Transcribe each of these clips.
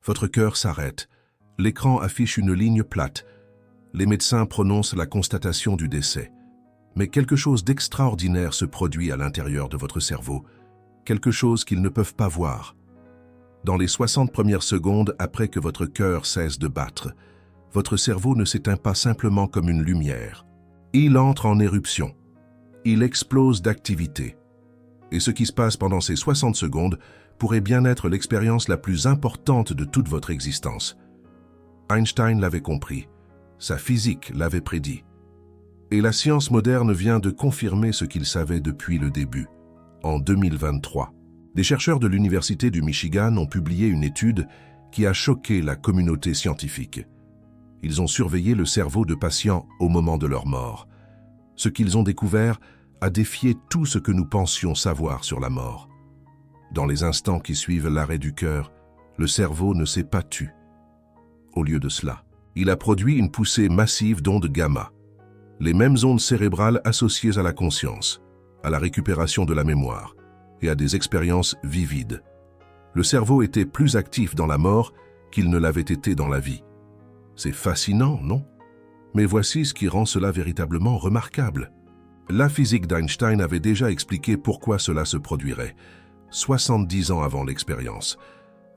Votre cœur s'arrête. L'écran affiche une ligne plate. Les médecins prononcent la constatation du décès. Mais quelque chose d'extraordinaire se produit à l'intérieur de votre cerveau, quelque chose qu'ils ne peuvent pas voir. Dans les 60 premières secondes après que votre cœur cesse de battre, votre cerveau ne s'éteint pas simplement comme une lumière. Il entre en éruption. Il explose d'activité. Et ce qui se passe pendant ces 60 secondes pourrait bien être l'expérience la plus importante de toute votre existence. Einstein l'avait compris. Sa physique l'avait prédit. Et la science moderne vient de confirmer ce qu'il savait depuis le début, en 2023. Des chercheurs de l'Université du Michigan ont publié une étude qui a choqué la communauté scientifique. Ils ont surveillé le cerveau de patients au moment de leur mort. Ce qu'ils ont découvert a défié tout ce que nous pensions savoir sur la mort. Dans les instants qui suivent l'arrêt du cœur, le cerveau ne s'est pas tu. Au lieu de cela, il a produit une poussée massive d'ondes gamma, les mêmes ondes cérébrales associées à la conscience, à la récupération de la mémoire et à des expériences vivides. Le cerveau était plus actif dans la mort qu'il ne l'avait été dans la vie. C'est fascinant, non? Mais voici ce qui rend cela véritablement remarquable. La physique d'Einstein avait déjà expliqué pourquoi cela se produirait, 70 ans avant l'expérience.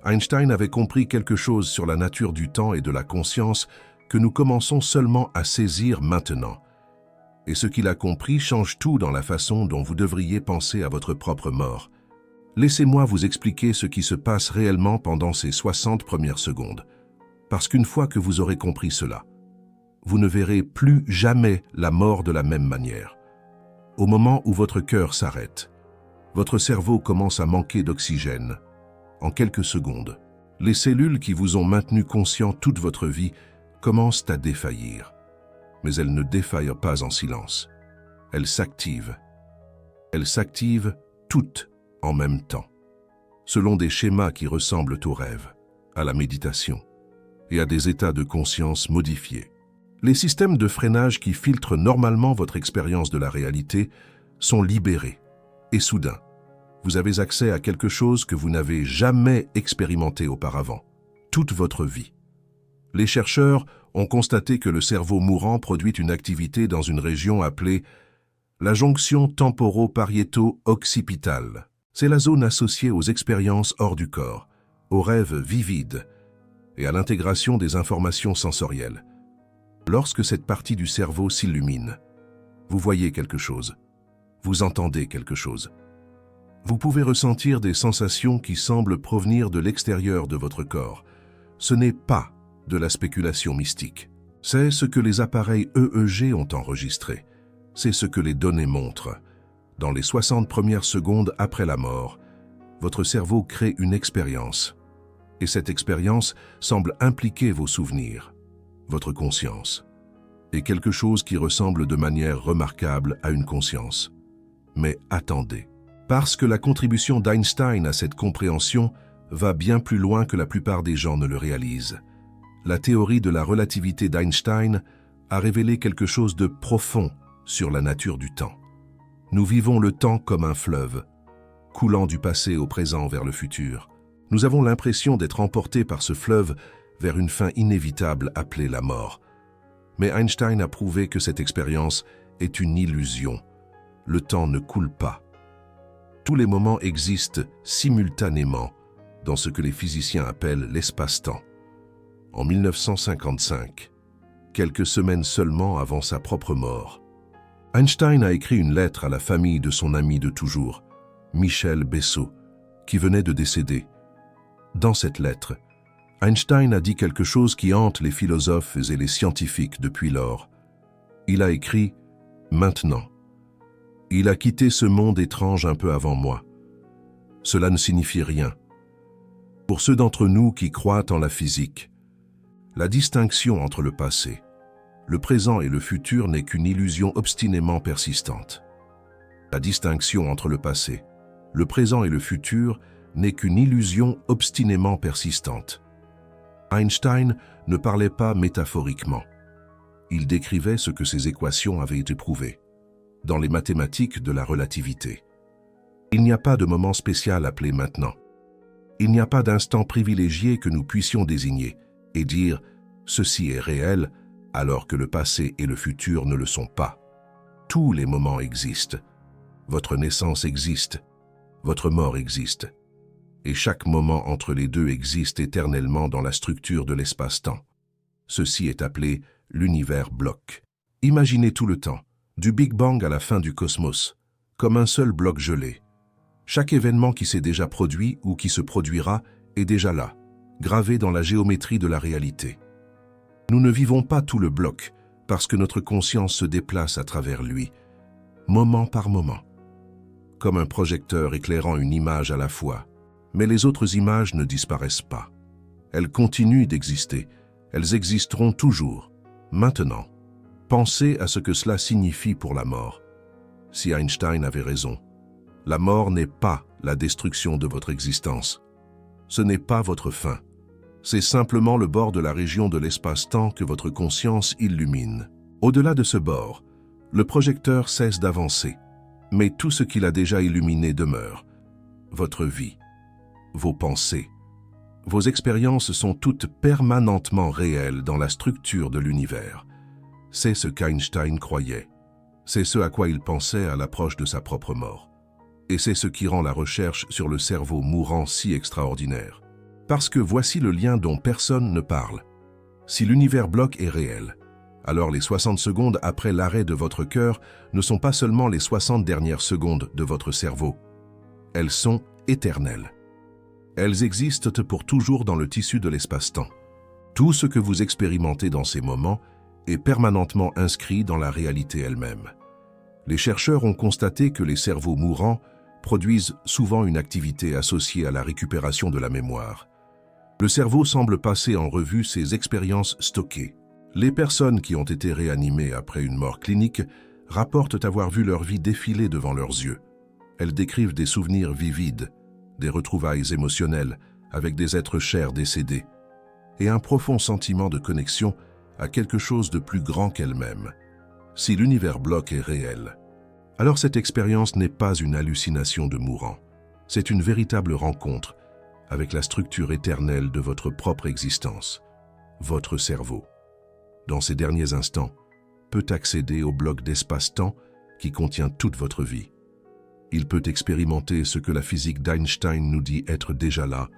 Einstein avait compris quelque chose sur la nature du temps et de la conscience que nous commençons seulement à saisir maintenant. Et ce qu'il a compris change tout dans la façon dont vous devriez penser à votre propre mort. Laissez-moi vous expliquer ce qui se passe réellement pendant ces 60 premières secondes. Parce qu'une fois que vous aurez compris cela, vous ne verrez plus jamais la mort de la même manière. Au moment où votre cœur s'arrête, votre cerveau commence à manquer d'oxygène. En quelques secondes, les cellules qui vous ont maintenu conscient toute votre vie commencent à défaillir. Mais elles ne défaillent pas en silence. Elles s'activent. Elles s'activent toutes en même temps, selon des schémas qui ressemblent aux rêves, à la méditation et à des états de conscience modifiés. Les systèmes de freinage qui filtrent normalement votre expérience de la réalité sont libérés. Et soudain, vous avez accès à quelque chose que vous n'avez jamais expérimenté auparavant, toute votre vie. Les chercheurs ont constaté que le cerveau mourant produit une activité dans une région appelée la jonction temporo-pariéto-occipitale. C'est la zone associée aux expériences hors du corps, aux rêves vivides et à l'intégration des informations sensorielles. Lorsque cette partie du cerveau s'illumine, vous voyez quelque chose, vous entendez quelque chose. Vous pouvez ressentir des sensations qui semblent provenir de l'extérieur de votre corps. Ce n'est pas de la spéculation mystique. C'est ce que les appareils EEG ont enregistré. C'est ce que les données montrent. Dans les 60 premières secondes après la mort, votre cerveau crée une expérience. Et cette expérience semble impliquer vos souvenirs, votre conscience, et quelque chose qui ressemble de manière remarquable à une conscience. Mais attendez, parce que la contribution d'Einstein à cette compréhension va bien plus loin que la plupart des gens ne le réalisent. La théorie de la relativité d'Einstein a révélé quelque chose de profond sur la nature du temps. Nous vivons le temps comme un fleuve, coulant du passé au présent vers le futur. Nous avons l'impression d'être emportés par ce fleuve vers une fin inévitable appelée la mort. Mais Einstein a prouvé que cette expérience est une illusion. Le temps ne coule pas. Tous les moments existent simultanément dans ce que les physiciens appellent l'espace-temps. En 1955, quelques semaines seulement avant sa propre mort, Einstein a écrit une lettre à la famille de son ami de toujours, Michel Bessot, qui venait de décéder. Dans cette lettre, Einstein a dit quelque chose qui hante les philosophes et les scientifiques depuis lors. Il a écrit « Maintenant ». Il a quitté ce monde étrange un peu avant moi. Cela ne signifie rien. Pour ceux d'entre nous qui croient en la physique, la distinction entre le passé, le présent et le futur n'est qu'une illusion obstinément persistante. La distinction entre le passé, le présent et le futur n'est qu'une illusion obstinément persistante. Einstein ne parlait pas métaphoriquement. Il décrivait ce que ses équations avaient été prouvées, dans les mathématiques de la relativité. Il n'y a pas de moment spécial appelé maintenant. Il n'y a pas d'instant privilégié que nous puissions désigner et dire « ceci est réel » alors que le passé et le futur ne le sont pas. Tous les moments existent. Votre naissance existe. Votre mort existe. Et chaque moment entre les deux existe éternellement dans la structure de l'espace-temps. Ceci est appelé l'univers bloc. Imaginez tout le temps, du Big Bang à la fin du cosmos, comme un seul bloc gelé. Chaque événement qui s'est déjà produit ou qui se produira est déjà là, gravé dans la géométrie de la réalité. Nous ne vivons pas tout le bloc parce que notre conscience se déplace à travers lui, moment par moment, comme un projecteur éclairant une image à la fois. Mais les autres images ne disparaissent pas. Elles continuent d'exister. Elles existeront toujours, maintenant. Pensez à ce que cela signifie pour la mort. Si Einstein avait raison, la mort n'est pas la destruction de votre existence. Ce n'est pas votre fin. C'est simplement le bord de la région de l'espace-temps que votre conscience illumine. Au-delà de ce bord, le projecteur cesse d'avancer, mais tout ce qu'il a déjà illuminé demeure. Votre vie, vos pensées, vos expériences sont toutes permanentement réelles dans la structure de l'univers. C'est ce qu'Einstein croyait. C'est ce à quoi il pensait à l'approche de sa propre mort. Et c'est ce qui rend la recherche sur le cerveau mourant si extraordinaire. Parce que voici le lien dont personne ne parle. Si l'univers bloc est réel, alors les 60 secondes après l'arrêt de votre cœur ne sont pas seulement les 60 dernières secondes de votre cerveau. Elles sont éternelles. Elles existent pour toujours dans le tissu de l'espace-temps. Tout ce que vous expérimentez dans ces moments est permanentement inscrit dans la réalité elle-même. Les chercheurs ont constaté que les cerveaux mourants produisent souvent une activité associée à la récupération de la mémoire. Le cerveau semble passer en revue ses expériences stockées. Les personnes qui ont été réanimées après une mort clinique rapportent avoir vu leur vie défiler devant leurs yeux. Elles décrivent des souvenirs vivides, des retrouvailles émotionnelles avec des êtres chers décédés, et un profond sentiment de connexion à quelque chose de plus grand qu'elles-mêmes. Si l'univers bloc est réel, alors cette expérience n'est pas une hallucination de mourant, c'est une véritable rencontre avec la structure éternelle de votre propre existence. Votre cerveau, dans ces derniers instants, peut accéder au bloc d'espace-temps qui contient toute votre vie. Il peut expérimenter ce que la physique d'Einstein nous dit être déjà là.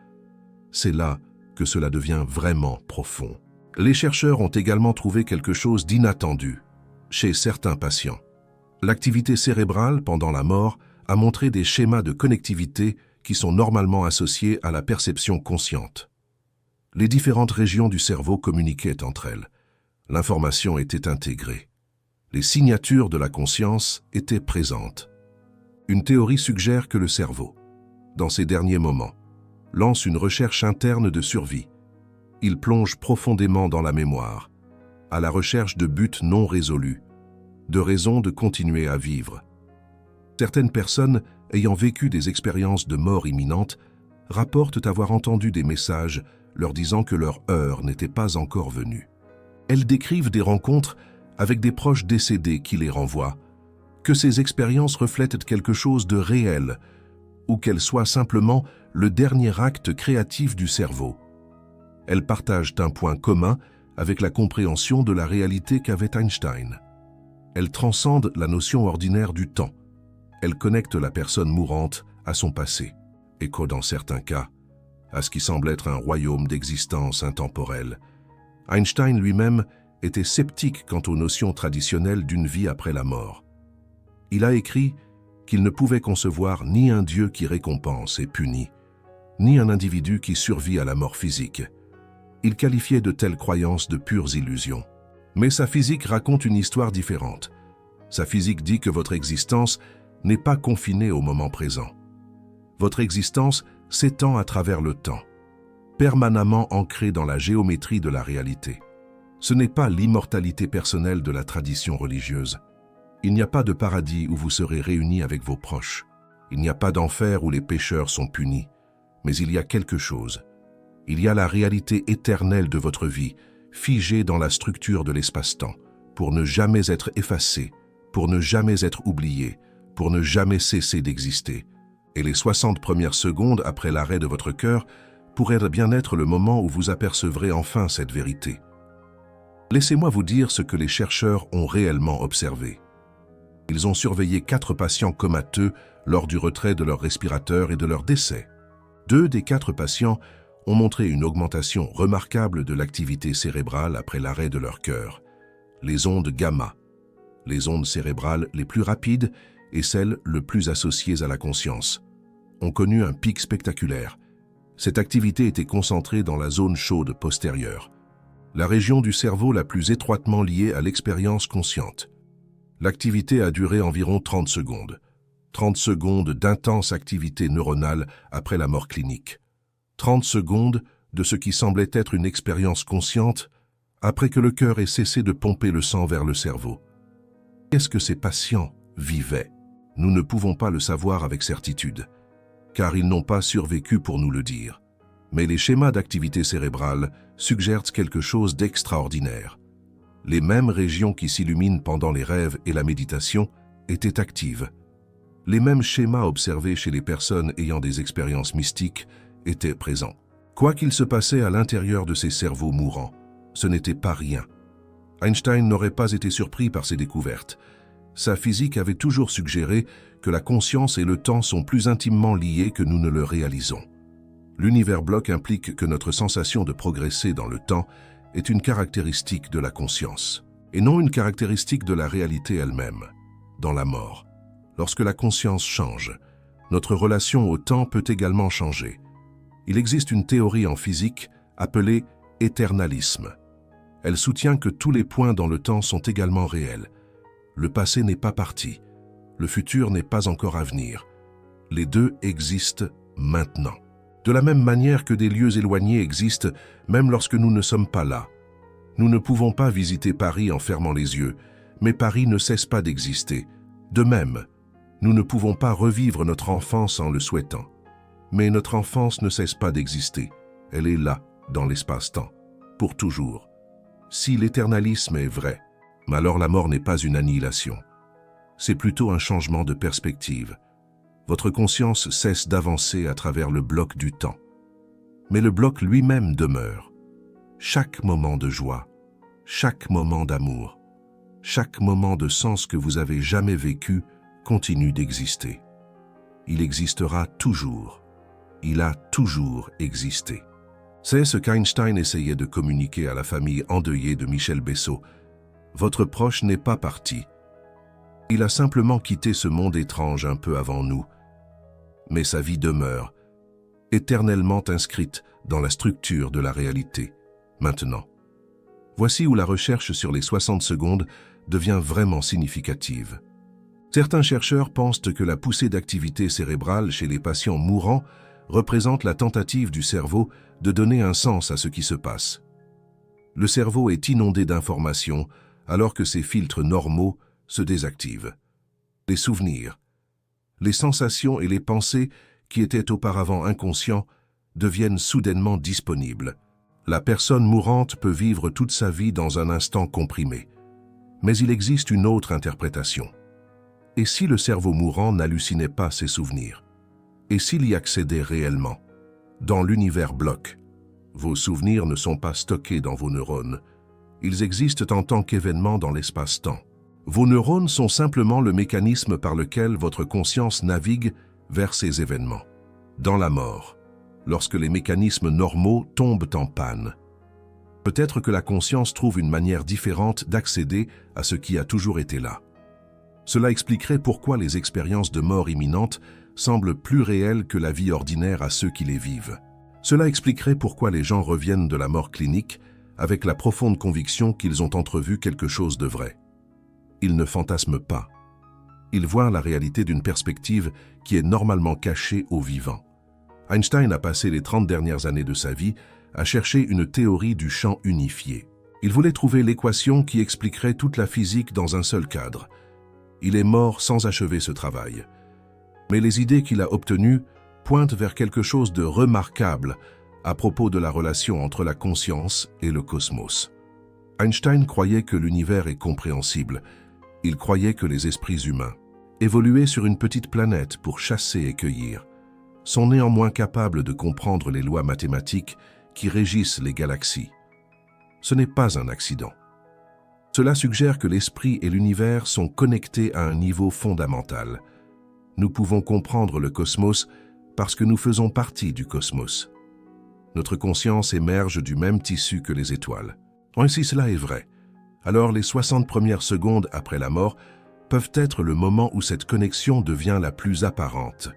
C'est là que cela devient vraiment profond. Les chercheurs ont également trouvé quelque chose d'inattendu chez certains patients. L'activité cérébrale pendant la mort a montré des schémas de connectivité qui sont normalement associés à la perception consciente. Les différentes régions du cerveau communiquaient entre elles. L'information était intégrée. Les signatures de la conscience étaient présentes. Une théorie suggère que le cerveau, dans ces derniers moments, lance une recherche interne de survie. Il plonge profondément dans la mémoire, à la recherche de buts non résolus, de raisons de continuer à vivre. Certaines personnes ayant vécu des expériences de mort imminente rapportent avoir entendu des messages leur disant que leur heure n'était pas encore venue. Elles décrivent des rencontres avec des proches décédés qui les renvoient, que ces expériences reflètent quelque chose de réel ou qu'elles soient simplement le dernier acte créatif du cerveau. Elles partagent un point commun avec la compréhension de la réalité qu'avait Einstein. Elles transcendent la notion ordinaire du temps. Elles connectent la personne mourante à son passé, et dans certains cas, à ce qui semble être un royaume d'existence intemporelle. Einstein lui-même était sceptique quant aux notions traditionnelles d'une vie après la mort. Il a écrit qu'il ne pouvait concevoir ni un Dieu qui récompense et punit, ni un individu qui survit à la mort physique. Il qualifiait de telles croyances de pures illusions. Mais sa physique raconte une histoire différente. Sa physique dit que votre existence n'est pas confinée au moment présent. Votre existence s'étend à travers le temps, permanemment ancrée dans la géométrie de la réalité. Ce n'est pas l'immortalité personnelle de la tradition religieuse. Il n'y a pas de paradis où vous serez réunis avec vos proches. Il n'y a pas d'enfer où les pécheurs sont punis. Mais il y a quelque chose. Il y a la réalité éternelle de votre vie, figée dans la structure de l'espace-temps, pour ne jamais être effacée, pour ne jamais être oubliée, pour ne jamais cesser d'exister. Et les 60 premières secondes après l'arrêt de votre cœur pourraient bien être le moment où vous apercevrez enfin cette vérité. Laissez-moi vous dire ce que les chercheurs ont réellement observé. Ils ont surveillé 4 patients comateux lors du retrait de leur respirateur et de leur décès. 2 des 4 patients ont montré une augmentation remarquable de l'activité cérébrale après l'arrêt de leur cœur. Les ondes gamma, les ondes cérébrales les plus rapides et celles le plus associées à la conscience, ont connu un pic spectaculaire. Cette activité était concentrée dans la zone chaude postérieure, la région du cerveau la plus étroitement liée à l'expérience consciente. L'activité a duré environ 30 secondes. 30 secondes d'intense activité neuronale après la mort clinique. 30 secondes de ce qui semblait être une expérience consciente après que le cœur ait cessé de pomper le sang vers le cerveau. Qu'est-ce que ces patients vivaient? Nous ne pouvons pas le savoir avec certitude, car ils n'ont pas survécu pour nous le dire. Mais les schémas d'activité cérébrale suggèrent quelque chose d'extraordinaire. Les mêmes régions qui s'illuminent pendant les rêves et la méditation étaient actives. Les mêmes schémas observés chez les personnes ayant des expériences mystiques étaient présents. Quoi qu'il se passait à l'intérieur de ces cerveaux mourants, ce n'était pas rien. Einstein n'aurait pas été surpris par ces découvertes. Sa physique avait toujours suggéré que la conscience et le temps sont plus intimement liés que nous ne le réalisons. L'univers bloc implique que notre sensation de progresser dans le temps est une caractéristique de la conscience, et non une caractéristique de la réalité elle-même. Dans la mort, lorsque la conscience change, notre relation au temps peut également changer. Il existe une théorie en physique appelée éternalisme. Elle soutient que tous les points dans le temps sont également réels. Le passé n'est pas parti, le futur n'est pas encore à venir. Les deux existent maintenant. De la même manière que des lieux éloignés existent même lorsque nous ne sommes pas là. Nous ne pouvons pas visiter Paris en fermant les yeux, mais Paris ne cesse pas d'exister. De même, nous ne pouvons pas revivre notre enfance en le souhaitant. Mais notre enfance ne cesse pas d'exister. Elle est là, dans l'espace-temps, pour toujours. Si l'éternalisme est vrai, alors la mort n'est pas une annihilation. C'est plutôt un changement de perspective. Votre conscience cesse d'avancer à travers le bloc du temps. Mais le bloc lui-même demeure. Chaque moment de joie, chaque moment d'amour, chaque moment de sens que vous avez jamais vécu continue d'exister. Il existera toujours. Il a toujours existé. C'est ce qu'Einstein essayait de communiquer à la famille endeuillée de Michel Bessot. Votre proche n'est pas parti. Il a simplement quitté ce monde étrange un peu avant nous. Mais sa vie demeure, éternellement inscrite dans la structure de la réalité, maintenant. Voici où la recherche sur les 60 secondes devient vraiment significative. Certains chercheurs pensent que la poussée d'activité cérébrale chez les patients mourants représente la tentative du cerveau de donner un sens à ce qui se passe. Le cerveau est inondé d'informations alors que ses filtres normaux se désactivent. Les souvenirs, les sensations et les pensées qui étaient auparavant inconscients deviennent soudainement disponibles. La personne mourante peut vivre toute sa vie dans un instant comprimé. Mais il existe une autre interprétation. Et si le cerveau mourant n'hallucinait pas ses souvenirs? Et s'il y accédait réellement? Dans l'univers bloc, vos souvenirs ne sont pas stockés dans vos neurones. Ils existent en tant qu'événements dans l'espace-temps. Vos neurones sont simplement le mécanisme par lequel votre conscience navigue vers ces événements. Dans la mort, lorsque les mécanismes normaux tombent en panne, peut-être que la conscience trouve une manière différente d'accéder à ce qui a toujours été là. Cela expliquerait pourquoi les expériences de mort imminente semblent plus réelles que la vie ordinaire à ceux qui les vivent. Cela expliquerait pourquoi les gens reviennent de la mort clinique avec la profonde conviction qu'ils ont entrevu quelque chose de vrai. Ils ne fantasment pas. Ils voient la réalité d'une perspective qui est normalement cachée aux vivants. Einstein a passé les 30 dernières années de sa vie à chercher une théorie du champ unifié. Il voulait trouver l'équation qui expliquerait toute la physique dans un seul cadre. Il est mort sans achever ce travail. Mais les idées qu'il a obtenues pointent vers quelque chose de remarquable à propos de la relation entre la conscience et le cosmos. Einstein croyait que l'univers est compréhensible. Il croyait que les esprits humains évoluer sur une petite planète pour chasser et cueillir, sont néanmoins capables de comprendre les lois mathématiques qui régissent les galaxies. Ce n'est pas un accident. Cela suggère que l'esprit et l'univers sont connectés à un niveau fondamental. Nous pouvons comprendre le cosmos parce que nous faisons partie du cosmos. Notre conscience émerge du même tissu que les étoiles. Si cela est vrai, alors les 60 premières secondes après la mort peuvent être le moment où cette connexion devient la plus apparente.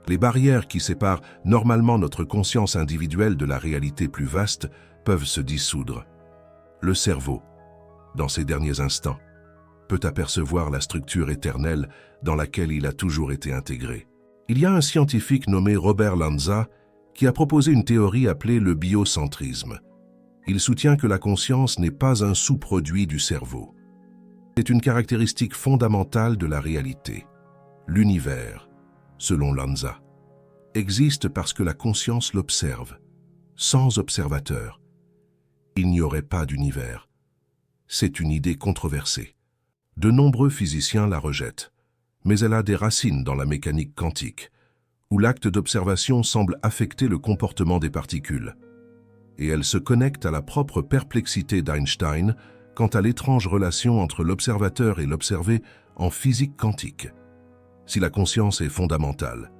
Les barrières qui séparent normalement notre conscience individuelle de la réalité plus vaste peuvent se dissoudre. Le cerveau, dans ces derniers instants, peut apercevoir la structure éternelle dans laquelle il a toujours été intégré. Il y a un scientifique nommé Robert Lanza qui a proposé une théorie appelée le biocentrisme. Il soutient que la conscience n'est pas un sous-produit du cerveau. C'est une caractéristique fondamentale de la réalité. L'univers, selon Lanza, existe parce que la conscience l'observe. Sans observateur, il n'y aurait pas d'univers. C'est une idée controversée. De nombreux physiciens la rejettent, mais elle a des racines dans la mécanique quantique, où l'acte d'observation semble affecter le comportement des particules. Et elle se connecte à la propre perplexité d'Einstein quant à l'étrange relation entre l'observateur et l'observé en physique quantique. Si la conscience est fondamentale,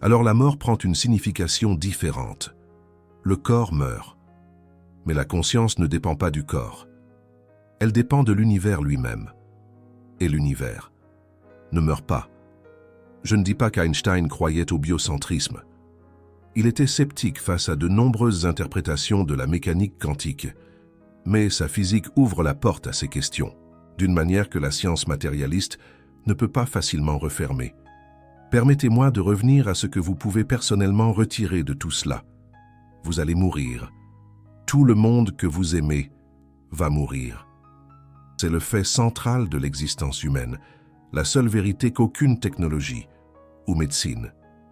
alors la mort prend une signification différente. Le corps meurt, mais la conscience ne dépend pas du corps. Elle dépend de l'univers lui-même. Et l'univers ne meurt pas. Je ne dis pas qu'Einstein croyait au biocentrisme. Il était sceptique face à de nombreuses interprétations de la mécanique quantique, mais sa physique ouvre la porte à ces questions, d'une manière que la science matérialiste ne peut pas facilement refermer. Permettez-moi de revenir à ce que vous pouvez personnellement retirer de tout cela. Vous allez mourir. Tout le monde que vous aimez va mourir. C'est le fait central de l'existence humaine, la seule vérité qu'aucune technologie ou médecine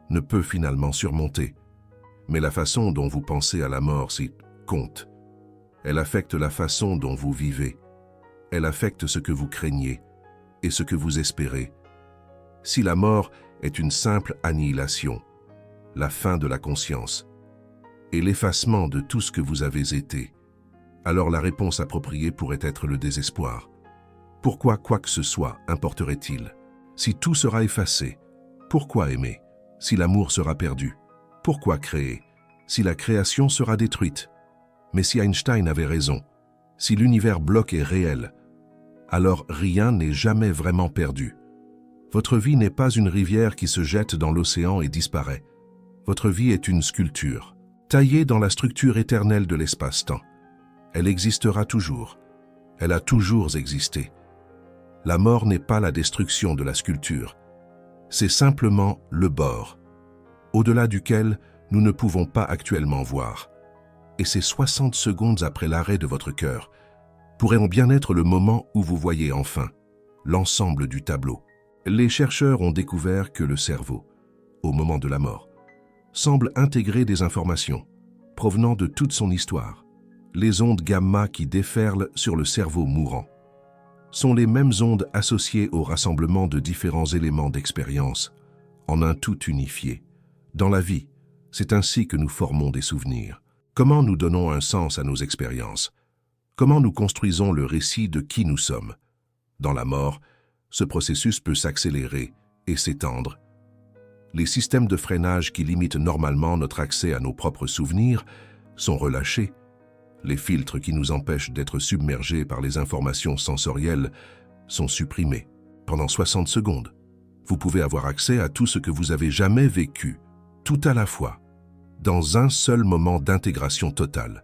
ne peut finalement surmonter. Mais la façon dont vous pensez à la mort, c'est compte. Elle affecte la façon dont vous vivez. Elle affecte ce que vous craignez et ce que vous espérez. Si la mort est une simple annihilation, la fin de la conscience et l'effacement de tout ce que vous avez été, alors la réponse appropriée pourrait être le désespoir. Pourquoi quoi que ce soit importerait-il? Si tout sera effacé, pourquoi aimer? Si l'amour sera perdu, pourquoi créer? Si la création sera détruite? Mais si Einstein avait raison, si l'univers bloc est réel, alors rien n'est jamais vraiment perdu. Votre vie n'est pas une rivière qui se jette dans l'océan et disparaît. Votre vie est une sculpture, taillée dans la structure éternelle de l'espace-temps. Elle existera toujours. Elle a toujours existé. La mort n'est pas la destruction de la sculpture. C'est simplement le bord, au-delà duquel nous ne pouvons pas actuellement voir. Et ces 60 secondes après l'arrêt de votre cœur pourraient bien être le moment où vous voyez enfin l'ensemble du tableau. Les chercheurs ont découvert que le cerveau, au moment de la mort, semble intégrer des informations provenant de toute son histoire. Les ondes gamma qui déferlent sur le cerveau mourant sont les mêmes ondes associées au rassemblement de différents éléments d'expérience en un tout unifié. Dans la vie, c'est ainsi que nous formons des souvenirs. Comment nous donnons un sens à nos expériences? Comment nous construisons le récit de qui nous sommes? Dans la mort, ce processus peut s'accélérer et s'étendre. Les systèmes de freinage qui limitent normalement notre accès à nos propres souvenirs sont relâchés. Les filtres qui nous empêchent d'être submergés par les informations sensorielles sont supprimés. Pendant 60 secondes, vous pouvez avoir accès à tout ce que vous avez jamais vécu, tout à la fois, dans un seul moment d'intégration totale.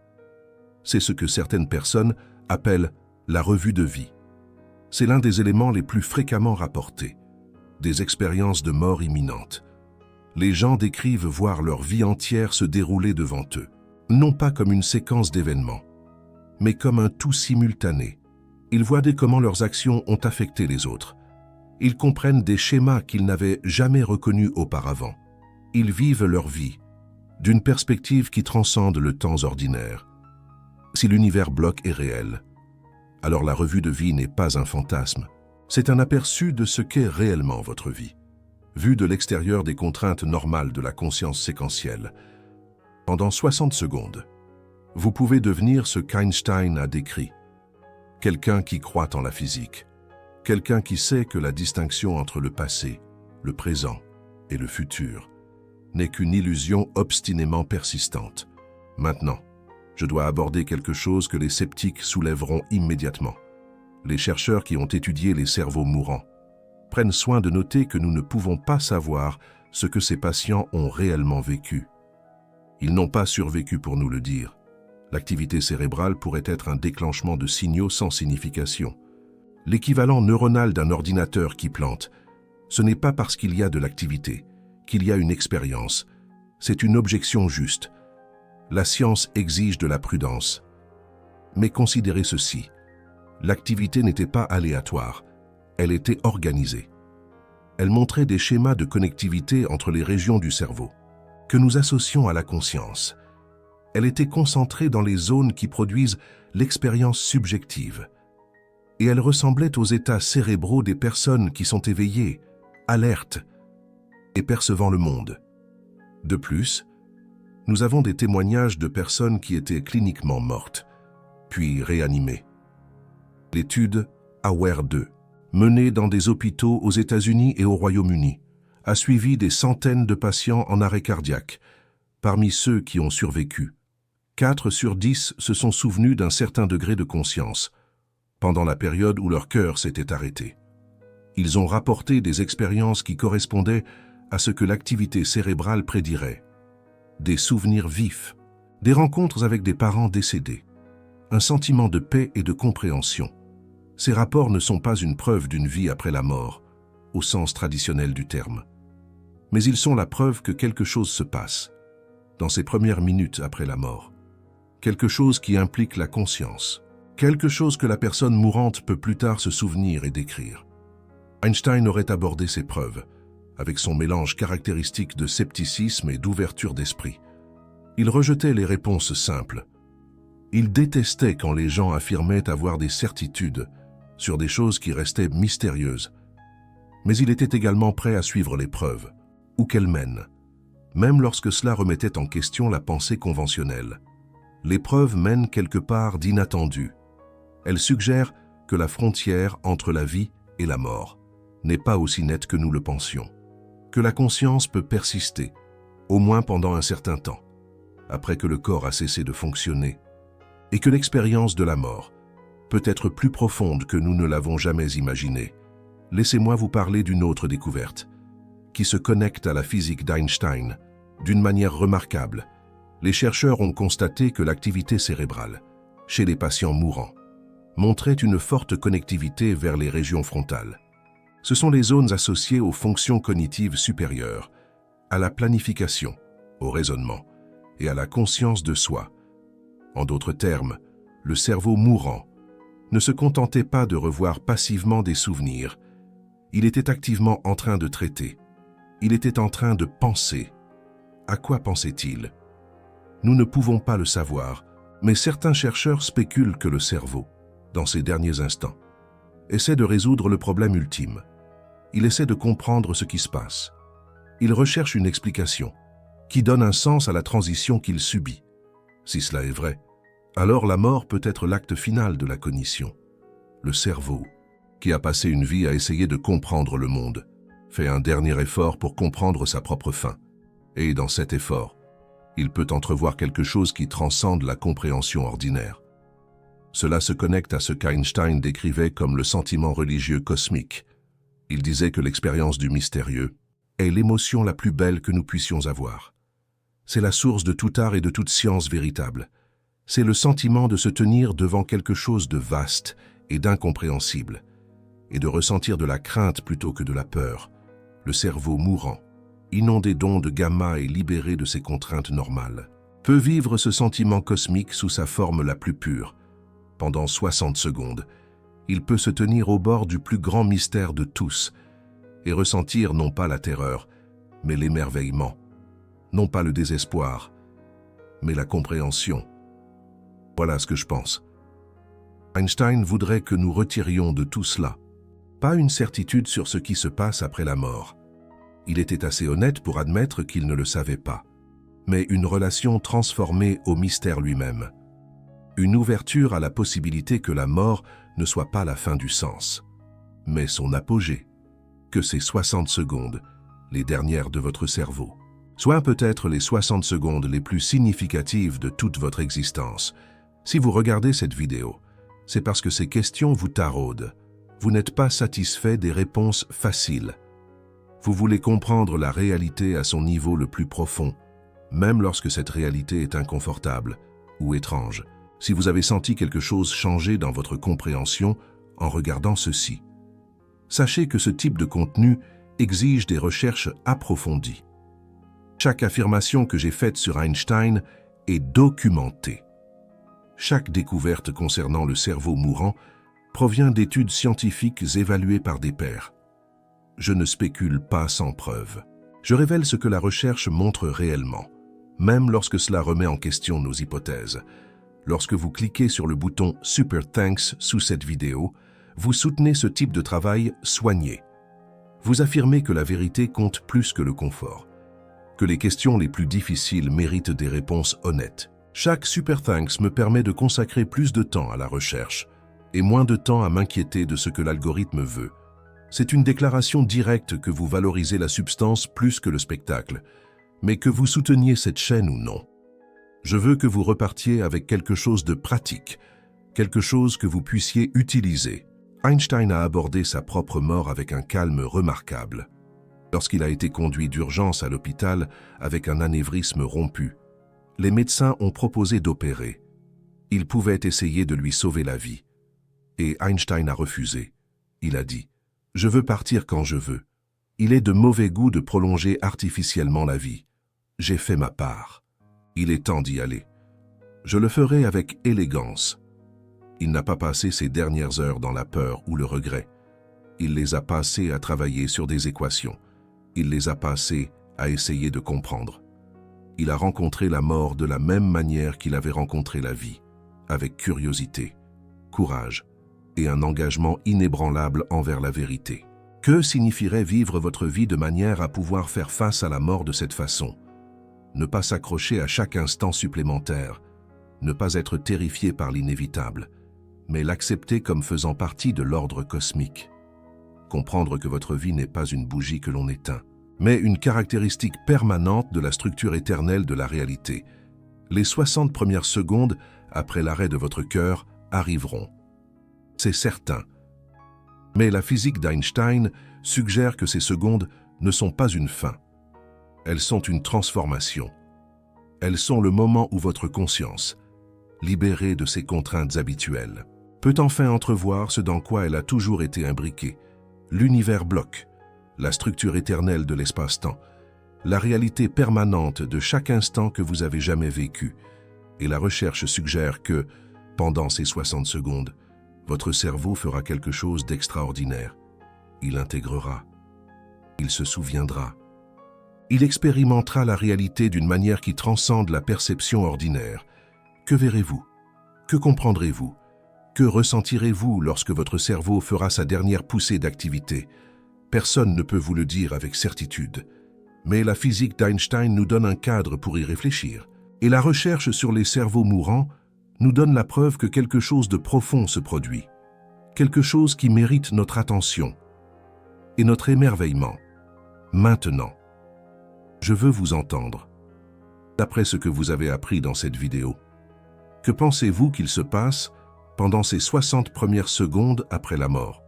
C'est ce que certaines personnes appellent la revue de vie. C'est l'un des éléments les plus fréquemment rapportés, des expériences de mort imminente. Les gens décrivent voir leur vie entière se dérouler devant eux, non pas comme une séquence d'événements, mais comme un tout simultané. Ils voient comment leurs actions ont affecté les autres. Ils comprennent des schémas qu'ils n'avaient jamais reconnus auparavant. Ils vivent leur vie d'une perspective qui transcende le temps ordinaire. Si l'univers bloc est réel, alors la revue de vie n'est pas un fantasme, C'est un aperçu de ce qu'est réellement votre vie, vu de l'extérieur des contraintes normales de la conscience séquentielle. Pendant 60 secondes, vous pouvez devenir ce qu'Einstein a décrit. Quelqu'un qui croit en la physique. Quelqu'un qui sait que la distinction entre le passé, le présent et le futur n'est qu'une illusion obstinément persistante. Maintenant, je dois aborder quelque chose que les sceptiques soulèveront immédiatement. Les chercheurs qui ont étudié les cerveaux mourants prennent soin de noter que nous ne pouvons pas savoir ce que ces patients ont réellement vécu. Ils n'ont pas survécu pour nous le dire. L'activité cérébrale pourrait être un déclenchement de signaux sans signification. L'équivalent neuronal d'un ordinateur qui plante, ce n'est pas parce qu'il y a de l'activité, qu'il y a une expérience. C'est une objection juste. La science exige de la prudence. Mais considérez ceci. L'activité n'était pas aléatoire, elle était organisée. Elle montrait des schémas de connectivité entre les régions du cerveau, que nous associons à la conscience. Elle était concentrée dans les zones qui produisent l'expérience subjective. Et elle ressemblait aux états cérébraux des personnes qui sont éveillées, alertes et percevant le monde. De plus, nous avons des témoignages de personnes qui étaient cliniquement mortes, puis réanimées. L'étude AWARE-2, menée dans des hôpitaux aux États-Unis et au Royaume-Uni, a suivi des centaines de patients en arrêt cardiaque. Parmi ceux qui ont survécu, 4 sur 10 se sont souvenus d'un certain degré de conscience, pendant la période où leur cœur s'était arrêté. Ils ont rapporté des expériences qui correspondaient à ce que l'activité cérébrale prédirait. Des souvenirs vifs, des rencontres avec des parents décédés, un sentiment de paix et de compréhension. Ces rapports ne sont pas une preuve d'une vie après la mort, au sens traditionnel du terme. Mais ils sont la preuve que quelque chose se passe, dans ces premières minutes après la mort. Quelque chose qui implique la conscience. Quelque chose que la personne mourante peut plus tard se souvenir et décrire. Einstein aurait abordé ces preuves, avec son mélange caractéristique de scepticisme et d'ouverture d'esprit. Il rejetait les réponses simples. Il détestait quand les gens affirmaient avoir des certitudes sur des choses qui restaient mystérieuses. Mais il était également prêt à suivre les preuves, où qu'elles mènent, même lorsque cela remettait en question la pensée conventionnelle. Les preuves mènent quelque part d'inattendu. Elles suggèrent que la frontière entre la vie et la mort n'est pas aussi nette que nous le pensions, que la conscience peut persister, au moins pendant un certain temps, après que le corps a cessé de fonctionner, et que l'expérience de la mort peut être plus profonde que nous ne l'avons jamais imaginé. Laissez-moi vous parler d'une autre découverte, qui se connecte à la physique d'Einstein d'une manière remarquable. Les chercheurs ont constaté que l'activité cérébrale, chez les patients mourants, montrait une forte connectivité vers les régions frontales. Ce sont les zones associées aux fonctions cognitives supérieures, à la planification, au raisonnement et à la conscience de soi. En d'autres termes, le cerveau mourant ne se contentait pas de revoir passivement des souvenirs. Il était activement en train de traiter. Il était en train de penser. À quoi pensait-il? Nous ne pouvons pas le savoir, mais certains chercheurs spéculent que le cerveau, dans ces derniers instants, essaie de résoudre le problème ultime. Il essaie de comprendre ce qui se passe. Il recherche une explication qui donne un sens à la transition qu'il subit. Si cela est vrai, alors la mort peut être l'acte final de la cognition. Le cerveau, qui a passé une vie à essayer de comprendre le monde, fait un dernier effort pour comprendre sa propre fin. Et dans cet effort, il peut entrevoir quelque chose qui transcende la compréhension ordinaire. Cela se connecte à ce qu'Einstein décrivait comme le sentiment religieux cosmique. Il disait que l'expérience du mystérieux est l'émotion la plus belle que nous puissions avoir. C'est la source de tout art et de toute science véritable. C'est le sentiment de se tenir devant quelque chose de vaste et d'incompréhensible, et de ressentir de la crainte plutôt que de la peur. Le cerveau mourant, inondé d'ondes gamma et libéré de ses contraintes normales, peut vivre ce sentiment cosmique sous sa forme la plus pure. Pendant 60 secondes, il peut se tenir au bord du plus grand mystère de tous et ressentir non pas la terreur, mais l'émerveillement, non pas le désespoir, mais la compréhension. Voilà ce que je pense. Einstein voudrait que nous retirions de tout cela pas une certitude sur ce qui se passe après la mort. Il était assez honnête pour admettre qu'il ne le savait pas. Mais une relation transformée au mystère lui-même. Une ouverture à la possibilité que la mort ne soit pas la fin du sens, mais son apogée, que ces 60 secondes, les dernières de votre cerveau, soient peut-être les 60 secondes les plus significatives de toute votre existence. Si vous regardez cette vidéo, c'est parce que ces questions vous taraudent. Vous n'êtes pas satisfait des réponses faciles. Vous voulez comprendre la réalité à son niveau le plus profond, même lorsque cette réalité est inconfortable ou étrange. Si vous avez senti quelque chose changer dans votre compréhension en regardant ceci, sachez que ce type de contenu exige des recherches approfondies. Chaque affirmation que j'ai faite sur Einstein est documentée. Chaque découverte concernant le cerveau mourant provient d'études scientifiques évaluées par des pairs. Je ne spécule pas sans preuve. Je révèle ce que la recherche montre réellement, même lorsque cela remet en question nos hypothèses. Lorsque vous cliquez sur le bouton « Super Thanks » sous cette vidéo, vous soutenez ce type de travail soigné. Vous affirmez que la vérité compte plus que le confort, que les questions les plus difficiles méritent des réponses honnêtes. Chaque Super Thanks me permet de consacrer plus de temps à la recherche et moins de temps à m'inquiéter de ce que l'algorithme veut. C'est une déclaration directe que vous valorisez la substance plus que le spectacle, mais que vous souteniez cette chaîne ou non. Je veux que vous repartiez avec quelque chose de pratique, quelque chose que vous puissiez utiliser. Einstein a abordé sa propre mort avec un calme remarquable. Lorsqu'il a été conduit d'urgence à l'hôpital avec un anévrisme rompu, les médecins ont proposé d'opérer. Ils pouvaient essayer de lui sauver la vie. Et Einstein a refusé. Il a dit « Je veux partir quand je veux. Il est de mauvais goût de prolonger artificiellement la vie. J'ai fait ma part. Il est temps d'y aller. Je le ferai avec élégance. » Il n'a pas passé ses dernières heures dans la peur ou le regret. Il les a passées à travailler sur des équations. Il les a passées à essayer de comprendre. Il a rencontré la mort de la même manière qu'il avait rencontré la vie, avec curiosité, courage et un engagement inébranlable envers la vérité. Que signifierait vivre votre vie de manière à pouvoir faire face à la mort de cette façon? Ne pas s'accrocher à chaque instant supplémentaire, ne pas être terrifié par l'inévitable, mais l'accepter comme faisant partie de l'ordre cosmique. Comprendre que votre vie n'est pas une bougie que l'on éteint, mais une caractéristique permanente de la structure éternelle de la réalité. Les 60 premières secondes après l'arrêt de votre cœur arriveront. C'est certain. Mais la physique d'Einstein suggère que ces secondes ne sont pas une fin. Elles sont une transformation. Elles sont le moment où votre conscience, libérée de ses contraintes habituelles, peut enfin entrevoir ce dans quoi elle a toujours été imbriquée, l'univers bloc, la structure éternelle de l'espace-temps, la réalité permanente de chaque instant que vous avez jamais vécu. Et la recherche suggère que, pendant ces 60 secondes, votre cerveau fera quelque chose d'extraordinaire. Il intégrera. Il se souviendra. Il expérimentera la réalité d'une manière qui transcende la perception ordinaire. Que verrez-vous? Que comprendrez-vous? Que ressentirez-vous lorsque votre cerveau fera sa dernière poussée d'activité? Personne ne peut vous le dire avec certitude. Mais la physique d'Einstein nous donne un cadre pour y réfléchir. Et la recherche sur les cerveaux mourants nous donne la preuve que quelque chose de profond se produit. Quelque chose qui mérite notre attention et notre émerveillement. Maintenant, je veux vous entendre. D'après ce que vous avez appris dans cette vidéo, que pensez-vous qu'il se passe pendant ces 60 premières secondes après la mort?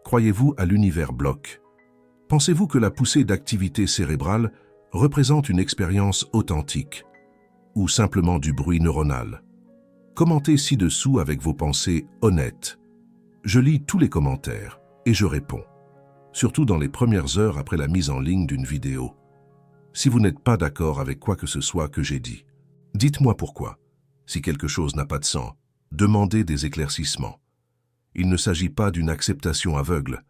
Croyez-vous à l'univers bloc? Pensez-vous que la poussée d'activité cérébrale représente une expérience authentique ou simplement du bruit neuronal? Commentez ci-dessous avec vos pensées honnêtes. Je lis tous les commentaires et je réponds, surtout dans les premières heures après la mise en ligne d'une vidéo. Si vous n'êtes pas d'accord avec quoi que ce soit que j'ai dit, dites-moi pourquoi. Si quelque chose n'a pas de sens, demandez des éclaircissements. Il ne s'agit pas d'une acceptation aveugle.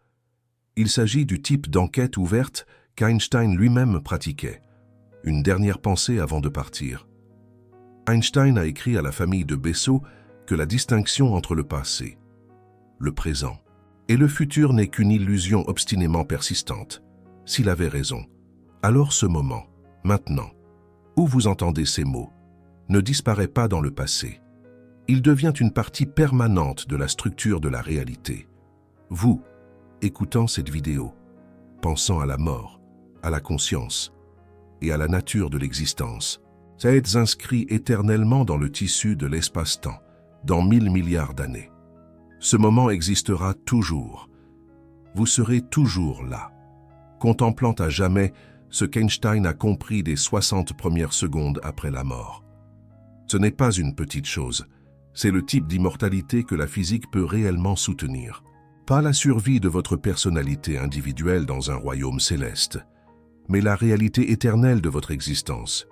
Il s'agit du type d'enquête ouverte qu'Einstein lui-même pratiquait. Une dernière pensée avant de partir. Einstein a écrit à la famille de Bessot que la distinction entre le passé, le présent Et le futur n'est qu'une illusion obstinément persistante. S'il avait raison, alors ce moment, maintenant, où vous entendez ces mots, ne disparaît pas dans le passé. Il devient une partie permanente de la structure de la réalité. Vous, écoutant cette vidéo, pensant à la mort, à la conscience et à la nature de l'existence, ça êtes inscrit éternellement dans le tissu de l'espace-temps, dans 1000 milliards d'années. Ce moment existera toujours. Vous serez toujours là, contemplant à jamais ce qu'Einstein a compris des 60 premières secondes après la mort. Ce n'est pas une petite chose, c'est le type d'immortalité que la physique peut réellement soutenir. Pas la survie de votre personnalité individuelle dans un royaume céleste, mais la réalité éternelle de votre existence,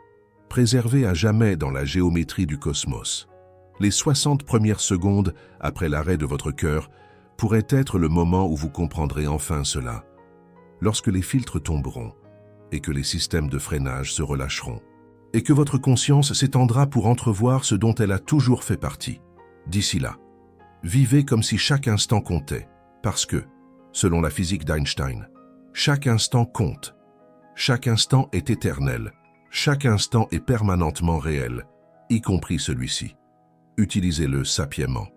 préservée à jamais dans la géométrie du cosmos. Les 60 premières secondes après l'arrêt de votre cœur pourraient être le moment où vous comprendrez enfin cela, lorsque les filtres tomberont et que les systèmes de freinage se relâcheront, et que votre conscience s'étendra pour entrevoir ce dont elle a toujours fait partie. D'ici là, vivez comme si chaque instant comptait, parce que, selon la physique d'Einstein, chaque instant compte, chaque instant est éternel, chaque instant est permanentement réel, y compris celui-ci. Utilisez-le sapiemment.